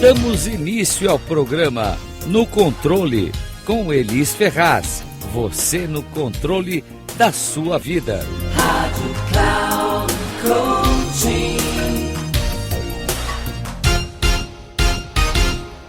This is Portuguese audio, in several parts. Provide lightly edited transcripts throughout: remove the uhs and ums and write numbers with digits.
Damos início ao programa No Controle, com Elis Ferraz. Você no controle da sua vida. Rádio Cloud Coaching.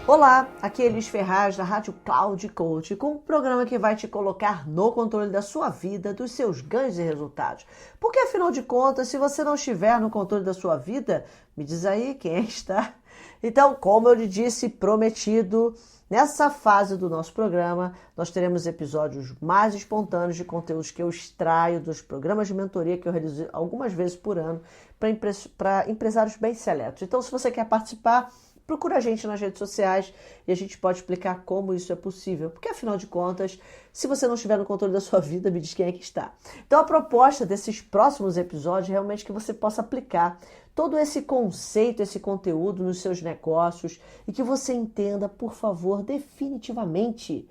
Olá, aqui é Elis Ferraz da Rádio Cloud Coaching, com um programa que vai te colocar no controle da sua vida, dos seus ganhos e resultados. Porque afinal de contas, se você não estiver no controle da sua vida, me diz aí quem está. Então, como eu lhe disse, prometido, nessa fase do nosso programa, nós teremos episódios mais espontâneos de conteúdos que eu extraio dos programas de mentoria que eu realizo algumas vezes por ano para empresários bem seletos. Então, se você quer participar, procura a gente nas redes sociais e a gente pode explicar como isso é possível. Porque, afinal de contas, se você não estiver no controle da sua vida, me diz quem é que está. Então, a proposta desses próximos episódios é realmente que você possa aplicar todo esse conceito, esse conteúdo nos seus negócios e que você entenda, por favor, definitivamente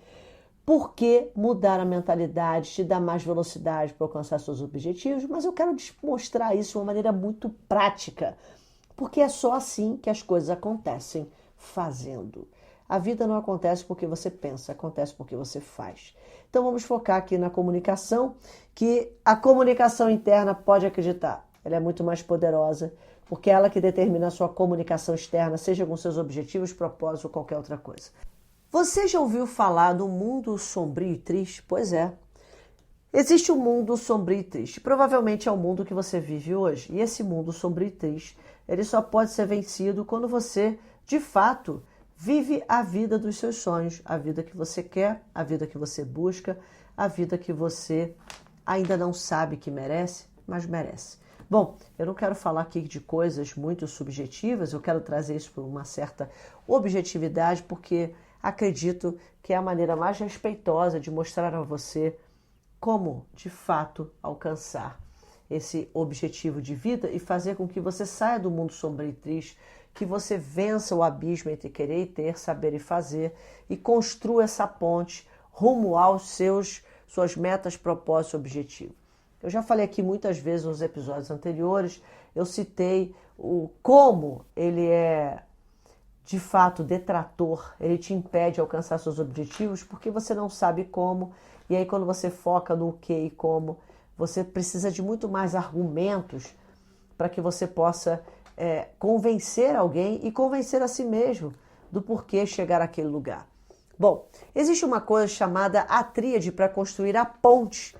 por que mudar a mentalidade te dá mais velocidade para alcançar seus objetivos, mas eu quero te mostrar isso de uma maneira muito prática, porque é só assim que as coisas acontecem, fazendo. A vida não acontece porque você pensa, acontece porque você faz. Então vamos focar aqui na comunicação, que a comunicação interna, pode acreditar, ela é muito mais poderosa, porque é ela que determina a sua comunicação externa, seja com seus objetivos, propósitos ou qualquer outra coisa. Você já ouviu falar do mundo sombrio e triste? Pois é. Existe um mundo sombrio e triste. Provavelmente é o mundo que você vive hoje. E esse mundo sombrio e triste, ele só pode ser vencido quando você, de fato, vive a vida dos seus sonhos. A vida que você quer, a vida que você busca, a vida que você ainda não sabe que merece, mas merece. Bom, eu não quero falar aqui de coisas muito subjetivas, eu quero trazer isso para uma certa objetividade, porque acredito que é a maneira mais respeitosa de mostrar a você como, de fato, alcançar esse objetivo de vida e fazer com que você saia do mundo sombrio e triste, que você vença o abismo entre querer e ter, saber e fazer e construa essa ponte rumo aos suas metas, propósitos e objetivos. Eu já falei aqui muitas vezes nos episódios anteriores, eu citei como ele é, de fato, detrator, ele te impede de alcançar seus objetivos porque você não sabe como, e aí quando você foca no que e como, você precisa de muito mais argumentos para que você possa convencer alguém e convencer a si mesmo do porquê chegar àquele lugar. Bom, existe uma coisa chamada a tríade para construir a ponte,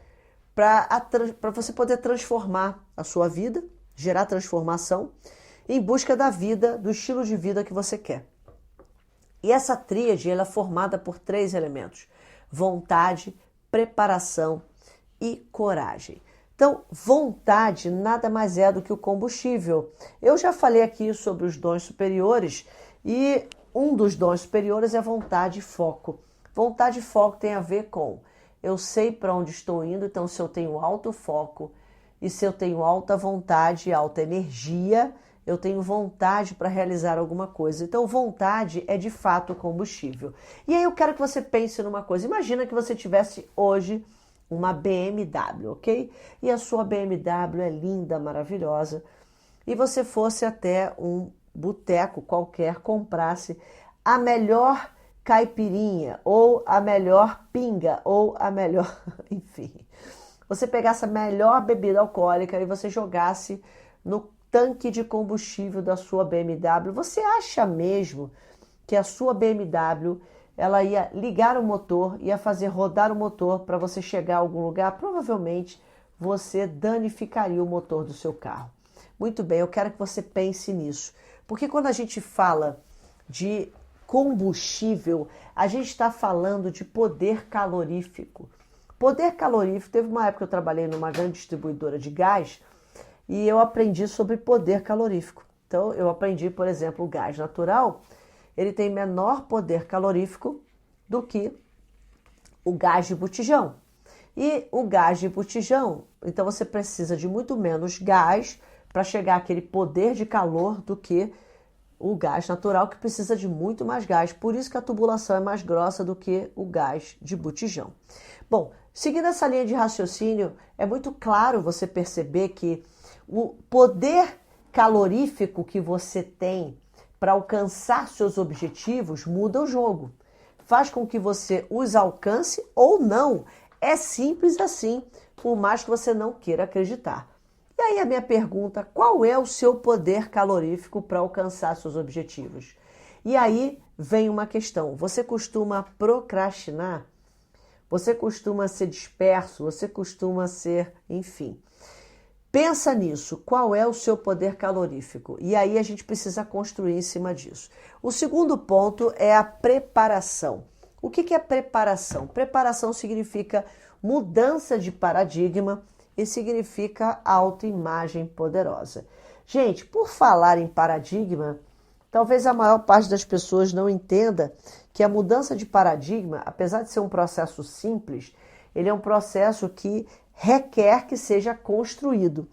para você poder transformar a sua vida, gerar transformação, em busca da vida, do estilo de vida que você quer. E essa tríade ela é formada por 3 elementos: vontade, preparação e coragem. Então, vontade nada mais é do que o combustível. Eu já falei aqui sobre os dons superiores e um dos dons superiores é vontade e foco. Vontade e foco tem a ver com eu sei para onde estou indo, então se eu tenho alto foco e se eu tenho alta vontade, alta energia, eu tenho vontade para realizar alguma coisa. Então vontade é de fato combustível. E aí eu quero que você pense numa coisa. Imagina que você tivesse hoje uma BMW, ok? E a sua BMW é linda, maravilhosa. E você fosse até um boteco qualquer, comprasse a melhor caipirinha, ou a melhor pinga, ou a melhor, enfim. Você pegasse a melhor bebida alcoólica e você jogasse no tanque de combustível da sua BMW. Você acha mesmo que a sua BMW ela ia ligar o motor, ia fazer rodar o motor para você chegar a algum lugar? Provavelmente você danificaria o motor do seu carro. Muito bem, eu quero que você pense nisso. Porque quando a gente fala de combustível, a gente está falando de poder calorífico. Poder calorífico, teve uma época que eu trabalhei numa grande distribuidora de gás e eu aprendi sobre poder calorífico. Então, eu aprendi, por exemplo, o gás natural, ele tem menor poder calorífico do que o gás de botijão. E o gás de botijão, então você precisa de muito menos gás para chegar àquele poder de calor do que o gás natural, que precisa de muito mais gás. Por isso que a tubulação é mais grossa do que o gás de botijão. Bom, seguindo essa linha de raciocínio, é muito claro você perceber que o poder calorífico que você tem para alcançar seus objetivos, muda o jogo. Faz com que você os alcance ou não. É simples assim, por mais que você não queira acreditar. E aí a minha pergunta, qual é o seu poder calorífico para alcançar seus objetivos? E aí vem uma questão, você costuma procrastinar? Você costuma ser disperso? Você costuma ser, enfim. Pensa nisso, qual é o seu poder calorífico? E aí a gente precisa construir em cima disso. O segundo ponto é a preparação. O que é preparação? Preparação significa mudança de paradigma e significa autoimagem poderosa. Gente, por falar em paradigma, talvez a maior parte das pessoas não entenda que a mudança de paradigma, apesar de ser um processo simples, ele é um processo que requer que seja construído.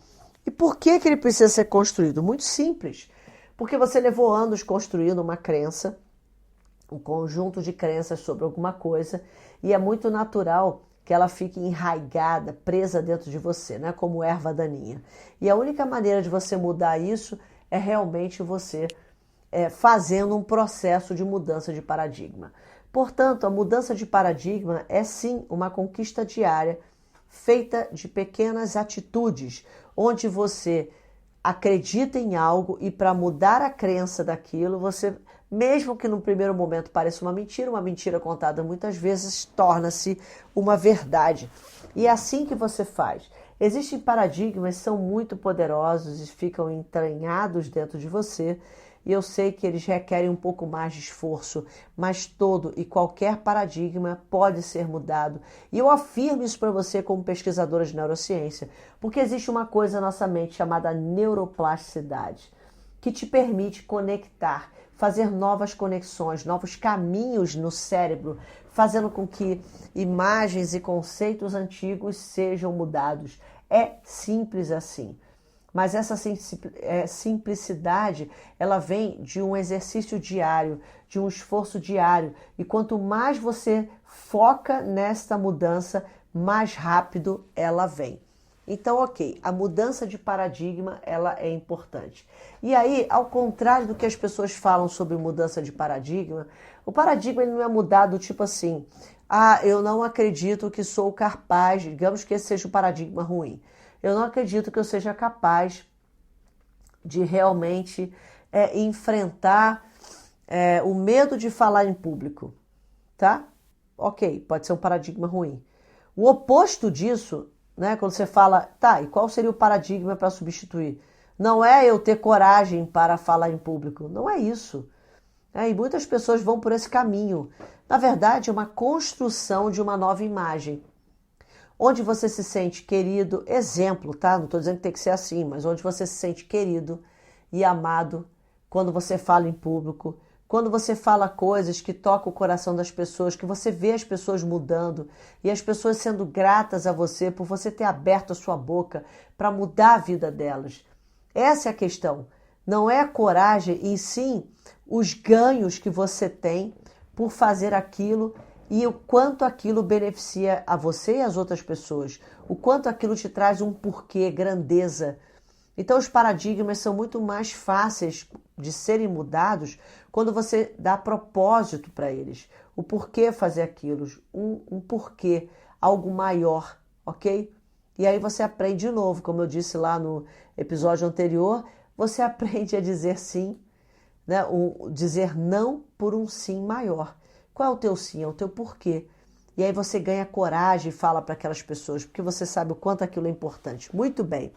E por que ele precisa ser construído? Muito simples. Porque você levou anos construindo uma crença, um conjunto de crenças sobre alguma coisa, e é muito natural que ela fique enraigada, presa dentro de você, né? Como erva daninha. E a única maneira de você mudar isso é realmente você fazendo um processo de mudança de paradigma. Portanto, a mudança de paradigma é sim uma conquista diária, feita de pequenas atitudes, onde você acredita em algo e para mudar a crença daquilo, você, mesmo que no primeiro momento pareça uma mentira contada muitas vezes torna-se uma verdade. E é assim que você faz. Existem paradigmas que são muito poderosos e ficam entranhados dentro de você, e eu sei que eles requerem um pouco mais de esforço, mas todo e qualquer paradigma pode ser mudado. E eu afirmo isso para você como pesquisadora de neurociência, porque existe uma coisa na nossa mente chamada neuroplasticidade, que te permite conectar, fazer novas conexões, novos caminhos no cérebro, fazendo com que imagens e conceitos antigos sejam mudados. É simples assim. Mas essa simplicidade, ela vem de um exercício diário, de um esforço diário. E quanto mais você foca nesta mudança, mais rápido ela vem. Então, ok, a mudança de paradigma, ela é importante. E aí, ao contrário do que as pessoas falam sobre mudança de paradigma, o paradigma ele não é mudado tipo assim, eu não acredito que sou capaz, digamos que esse seja um paradigma ruim. Eu não acredito que eu seja capaz de realmente enfrentar o medo de falar em público, tá? Ok, pode ser um paradigma ruim. O oposto disso, né, quando você fala, tá, e qual seria o paradigma para substituir? Não é eu ter coragem para falar em público, não é isso. E muitas pessoas vão por esse caminho. Na verdade, é uma construção de uma nova imagem. Onde você se sente querido, exemplo, tá? Não estou dizendo que tem que ser assim, mas onde você se sente querido e amado quando você fala em público, quando você fala coisas que tocam o coração das pessoas, que você vê as pessoas mudando e as pessoas sendo gratas a você por você ter aberto a sua boca para mudar a vida delas. Essa é a questão. Não é a coragem, e sim os ganhos que você tem por fazer aquilo e o quanto aquilo beneficia a você e as outras pessoas, o quanto aquilo te traz um porquê, grandeza. Então os paradigmas são muito mais fáceis de serem mudados quando você dá propósito para eles. O porquê fazer aquilo, um porquê, algo maior, ok? E aí você aprende de novo, como eu disse lá no episódio anterior, você aprende a dizer sim, né? Dizer não por um sim maior. Qual é o teu sim? É o teu porquê. E aí você ganha coragem e fala para aquelas pessoas, porque você sabe o quanto aquilo é importante. Muito bem.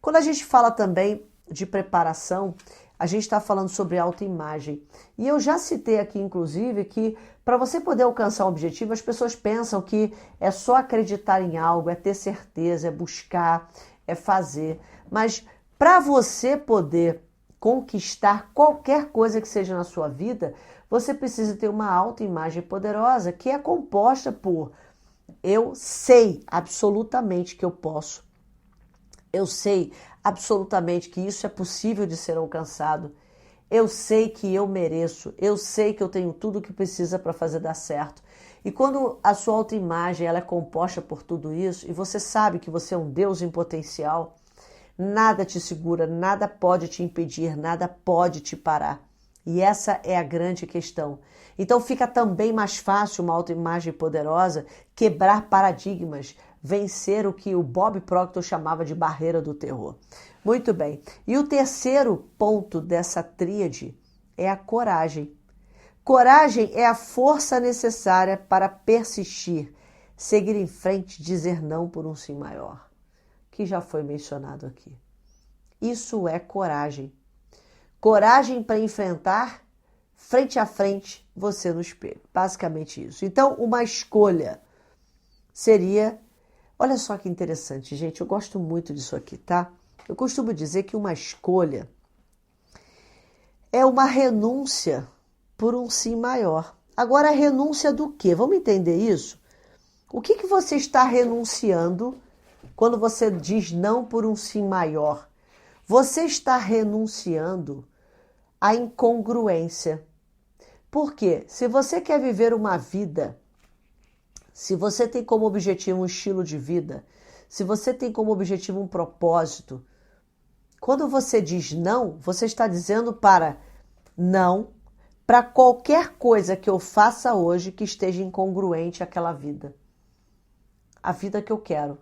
Quando a gente fala também de preparação, a gente está falando sobre autoimagem. E eu já citei aqui, inclusive, que para você poder alcançar um objetivo, as pessoas pensam que é só acreditar em algo, é ter certeza, é buscar, é fazer. Mas para você poder conquistar qualquer coisa que seja na sua vida, você precisa ter uma autoimagem poderosa que é composta por eu sei absolutamente que eu posso, eu sei absolutamente que isso é possível de ser alcançado, eu sei que eu mereço, eu sei que eu tenho tudo o que precisa para fazer dar certo. E quando a sua autoimagem ela é composta por tudo isso e você sabe que você é um Deus em potencial, nada te segura, nada pode te impedir, nada pode te parar. E essa é a grande questão. Então fica também mais fácil uma autoimagem poderosa quebrar paradigmas, vencer o que o Bob Proctor chamava de barreira do terror. Muito bem. E o terceiro ponto dessa tríade é a coragem. Coragem é a força necessária para persistir, seguir em frente, dizer não por um sim maior, que já foi mencionado aqui. Isso é coragem. Coragem para enfrentar frente a frente você no espelho. Basicamente isso. Então, uma escolha seria... Olha só que interessante, gente. Eu gosto muito disso aqui, tá? Eu costumo dizer que uma escolha é uma renúncia por um sim maior. Agora, a renúncia do quê? Vamos entender isso? O que você está renunciando quando você diz não por um sim maior? Você está renunciando à incongruência. Por quê? Se você quer viver uma vida, se você tem como objetivo um estilo de vida, se você tem como objetivo um propósito, quando você diz não, você está dizendo não para qualquer coisa que eu faça hoje que esteja incongruente àquela vida. A vida que eu quero.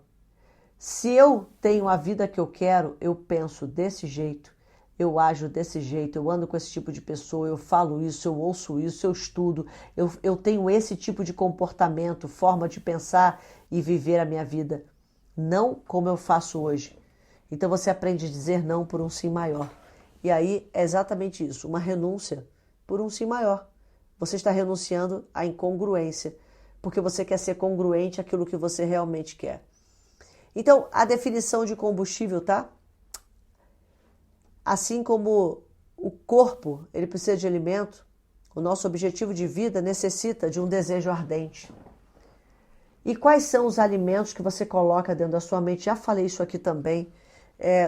Se eu tenho a vida que eu quero, eu penso desse jeito, eu ajo desse jeito, eu ando com esse tipo de pessoa, eu falo isso, eu ouço isso, eu estudo, eu tenho esse tipo de comportamento, forma de pensar e viver a minha vida. Não como eu faço hoje. Então você aprende a dizer não por um sim maior. E aí é exatamente isso, uma renúncia por um sim maior. Você está renunciando à incongruência, porque você quer ser congruente àquilo que você realmente quer. Então, a definição de combustível, tá? Assim como o corpo, ele precisa de alimento, o nosso objetivo de vida necessita de um desejo ardente. E quais são os alimentos que você coloca dentro da sua mente? Já falei isso aqui também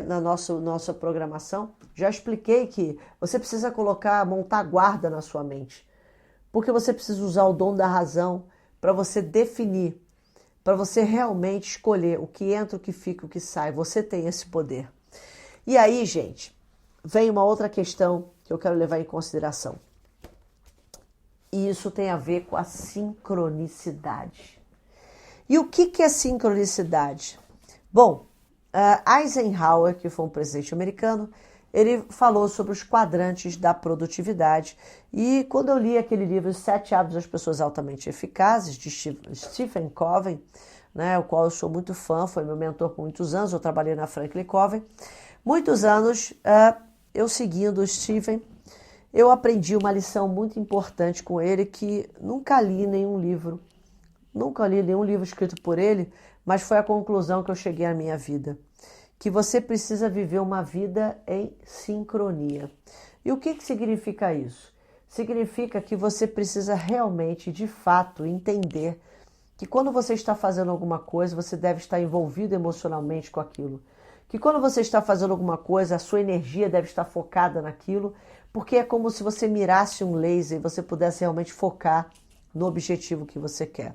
na nossa programação. Já expliquei que você precisa montar guarda na sua mente. Porque você precisa usar o dom da razão para você definir, para você realmente escolher o que entra, o que fica, o que sai. Você tem esse poder. E aí, gente, vem uma outra questão que eu quero levar em consideração. E isso tem a ver com a sincronicidade. E o que é sincronicidade? Bom, Eisenhower, que foi um presidente americano, ele falou sobre os quadrantes da produtividade. E quando eu li aquele livro, Os 7 Hábitos das Pessoas Altamente Eficazes, de Stephen Covey, né, o qual eu sou muito fã, foi meu mentor por muitos anos, eu trabalhei na Franklin Covey. Muitos anos, eu seguindo o Stephen, eu aprendi uma lição muito importante com ele, que nunca li nenhum livro escrito por ele, mas foi a conclusão que eu cheguei à minha vida. Que você precisa viver uma vida em sincronia. E o que significa isso? Significa que você precisa realmente, de fato, entender que quando você está fazendo alguma coisa, você deve estar envolvido emocionalmente com aquilo. Que quando você está fazendo alguma coisa, a sua energia deve estar focada naquilo, porque é como se você mirasse um laser e você pudesse realmente focar no objetivo que você quer.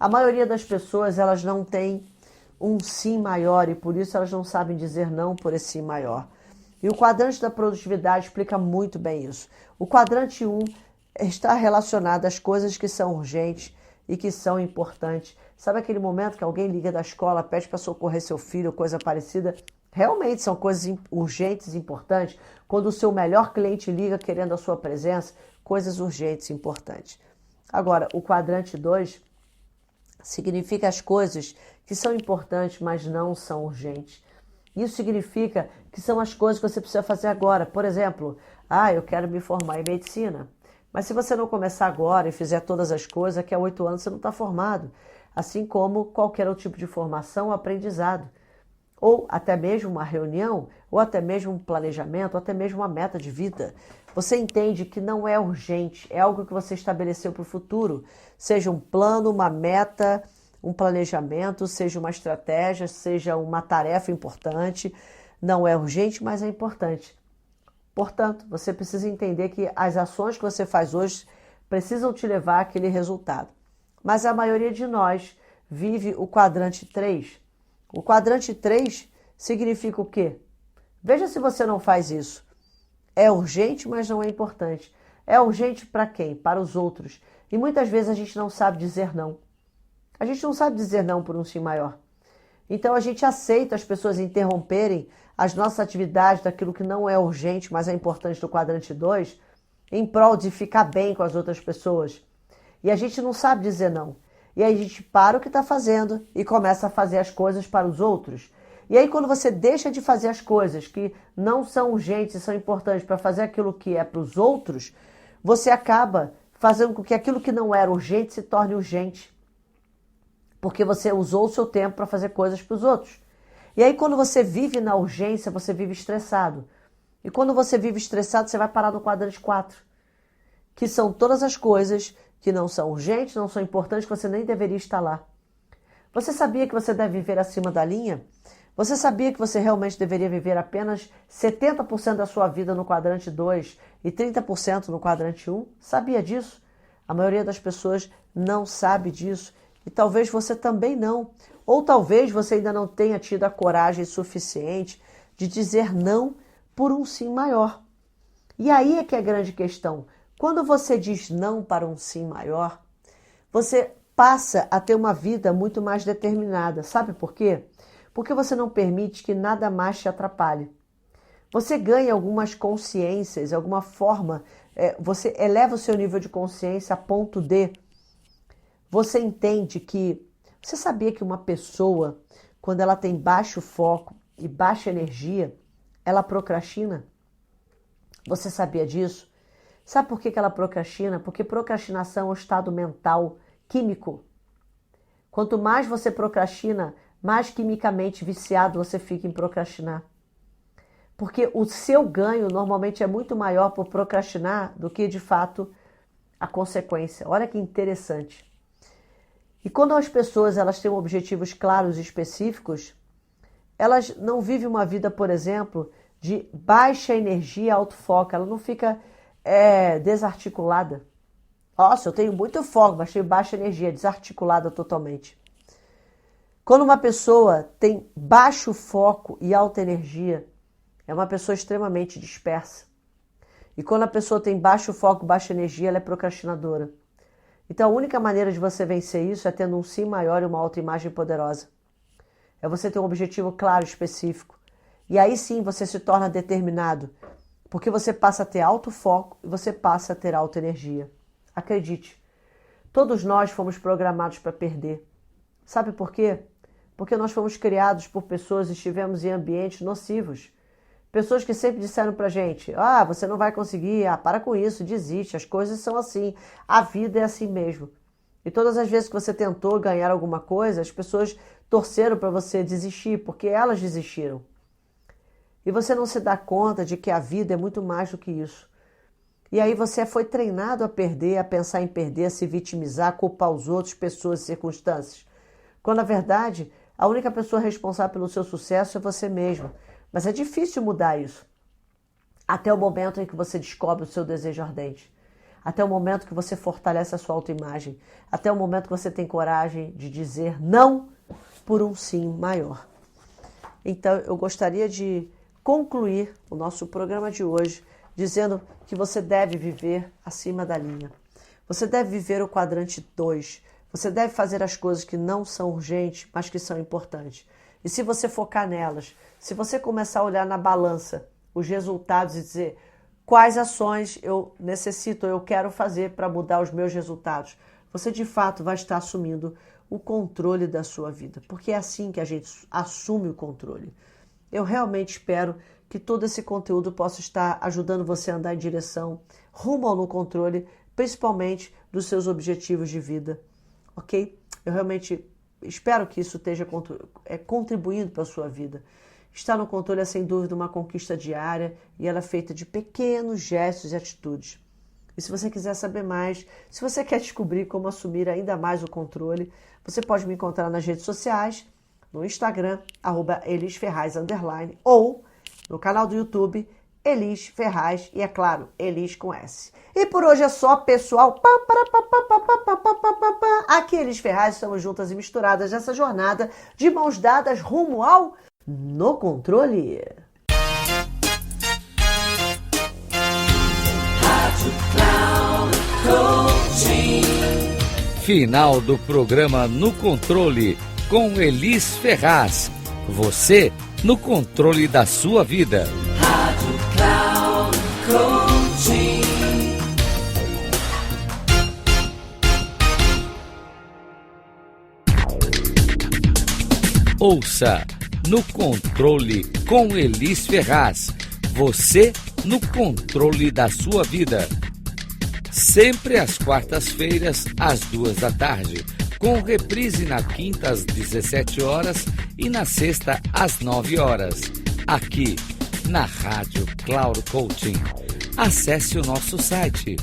A maioria das pessoas, elas não têm um sim maior e por isso elas não sabem dizer não por esse sim maior. E o quadrante da produtividade explica muito bem isso. O quadrante 1 está relacionado às coisas que são urgentes e que são importantes. Sabe aquele momento que alguém liga da escola, pede para socorrer seu filho, coisa parecida? Realmente são coisas urgentes e importantes. Quando o seu melhor cliente liga querendo a sua presença, coisas urgentes e importantes. Agora, o quadrante 2 significa as coisas que são importantes, mas não são urgentes. Isso significa que são as coisas que você precisa fazer agora. Por exemplo, eu quero me formar em medicina. Mas se você não começar agora e fizer todas as coisas, daqui a 8 anos você não está formado. Assim como qualquer outro tipo de formação ou aprendizado. Ou até mesmo uma reunião, ou até mesmo um planejamento, ou até mesmo uma meta de vida. Você entende que não é urgente, é algo que você estabeleceu para o futuro. Seja um plano, uma meta, um planejamento, seja uma estratégia, seja uma tarefa importante. Não é urgente, mas é importante. Portanto, você precisa entender que as ações que você faz hoje precisam te levar àquele resultado. Mas a maioria de nós vive o quadrante 3. O quadrante 3 significa o quê? Veja se você não faz isso. é urgente, mas não é importante. É urgente para quem? Para os outros. E muitas vezes a gente não sabe dizer não. A gente não sabe dizer não por um sim maior. Então a gente aceita as pessoas interromperem as nossas atividades daquilo que não é urgente, mas é importante do quadrante 2, em prol de ficar bem com as outras pessoas. E a gente não sabe dizer não. E aí a gente para o que está fazendo e começa a fazer as coisas para os outros. E aí quando você deixa de fazer as coisas que não são urgentes e são importantes para fazer aquilo que é para os outros, você acaba fazendo com que aquilo que não era urgente se torne urgente. Porque você usou o seu tempo para fazer coisas para os outros. E aí quando você vive na urgência, você vive estressado. E quando você vive estressado, você vai parar no quadrante 4. Que são todas as coisas que não são urgentes, não são importantes, que você nem deveria estar lá. Você sabia que você deve viver acima da linha? Você sabia que você realmente deveria viver apenas 70% da sua vida no quadrante 2 e 30% no quadrante 1? Sabia disso? A maioria das pessoas não sabe disso. E talvez você também não. Ou talvez você ainda não tenha tido a coragem suficiente de dizer não por um sim maior. E aí é que é a grande questão. Quando você diz não para um sim maior, você passa a ter uma vida muito mais determinada. Sabe por quê? Porque você não permite que nada mais te atrapalhe. Você ganha algumas consciências, alguma forma, você eleva o seu nível de consciência a ponto de você entende que... Você sabia que uma pessoa, quando ela tem baixo foco e baixa energia, ela procrastina? Você sabia disso? Sabe por que ela procrastina? Porque procrastinação é um estado mental químico. Quanto mais você procrastina, mais quimicamente viciado você fica em procrastinar. Porque o seu ganho normalmente é muito maior por procrastinar do que, de fato, a consequência. Olha que interessante. E quando as pessoas elas têm objetivos claros e específicos, elas não vivem uma vida, por exemplo, de baixa energia, alto foco. Ela não fica desarticulada. Nossa, eu tenho muito foco, mas tenho baixa energia, desarticulada totalmente. Quando uma pessoa tem baixo foco e alta energia, é uma pessoa extremamente dispersa. E quando a pessoa tem baixo foco, baixa energia, ela é procrastinadora. Então a única maneira de você vencer isso é tendo um sim maior e uma autoimagem poderosa. É você ter um objetivo claro, específico. E aí sim você se torna determinado. Porque você passa a ter alto foco e você passa a ter alta energia. Acredite, todos nós fomos programados para perder. Sabe por quê? Porque nós fomos criados por pessoas e estivemos em ambientes nocivos. Pessoas que sempre disseram pra gente, você não vai conseguir, para com isso, desiste, as coisas são assim, a vida é assim mesmo. E todas as vezes que você tentou ganhar alguma coisa, as pessoas torceram para você desistir, porque elas desistiram. E você não se dá conta de que a vida é muito mais do que isso. E aí você foi treinado a perder, a pensar em perder, a se vitimizar, a culpar os outros, pessoas e circunstâncias. Quando, na verdade, a única pessoa responsável pelo seu sucesso é você mesmo. Mas é difícil mudar isso. Até o momento em que você descobre o seu desejo ardente. Até o momento que você fortalece a sua autoimagem. Até o momento que você tem coragem de dizer não por um sim maior. Então, eu gostaria de concluir o nosso programa de hoje dizendo que você deve viver acima da linha. Você deve viver o quadrante 2. Você deve fazer as coisas que não são urgentes, mas que são importantes. E se você focar nelas, se você começar a olhar na balança os resultados e dizer quais ações eu necessito, eu quero fazer para mudar os meus resultados, você de fato vai estar assumindo o controle da sua vida. Porque é assim que a gente assume o controle. Eu realmente espero que todo esse conteúdo possa estar ajudando você a andar em direção rumo ao no controle, principalmente dos seus objetivos de vida. Ok? Eu realmente espero que isso esteja contribuindo para a sua vida. Estar no controle é sem dúvida uma conquista diária e ela é feita de pequenos gestos e atitudes. E se você quiser saber mais, se você quer descobrir como assumir ainda mais o controle, você pode me encontrar nas redes sociais, no Instagram, @elisferraz_, ou no canal do YouTube, Elis Ferraz, e é claro, Elis com S. E por hoje é só, pessoal. Aqui, Elis Ferraz, estamos juntas e misturadas nessa jornada de mãos dadas rumo ao No Controle. Coaching. Final do programa No Controle, com Elis Ferraz. Você no controle da sua vida. Rádio Cloud Coaching. Ouça No Controle com Elis Ferraz. Você no controle da sua vida. Sempre às quartas-feiras, às 14h, com reprise na quinta às 17 horas e na sexta às 9 horas, aqui na Rádio Cloud Coaching. Acesse o nosso site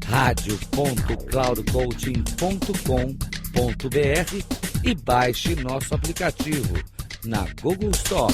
radio.cloudcoaching.com.br e baixe nosso aplicativo na Google Store.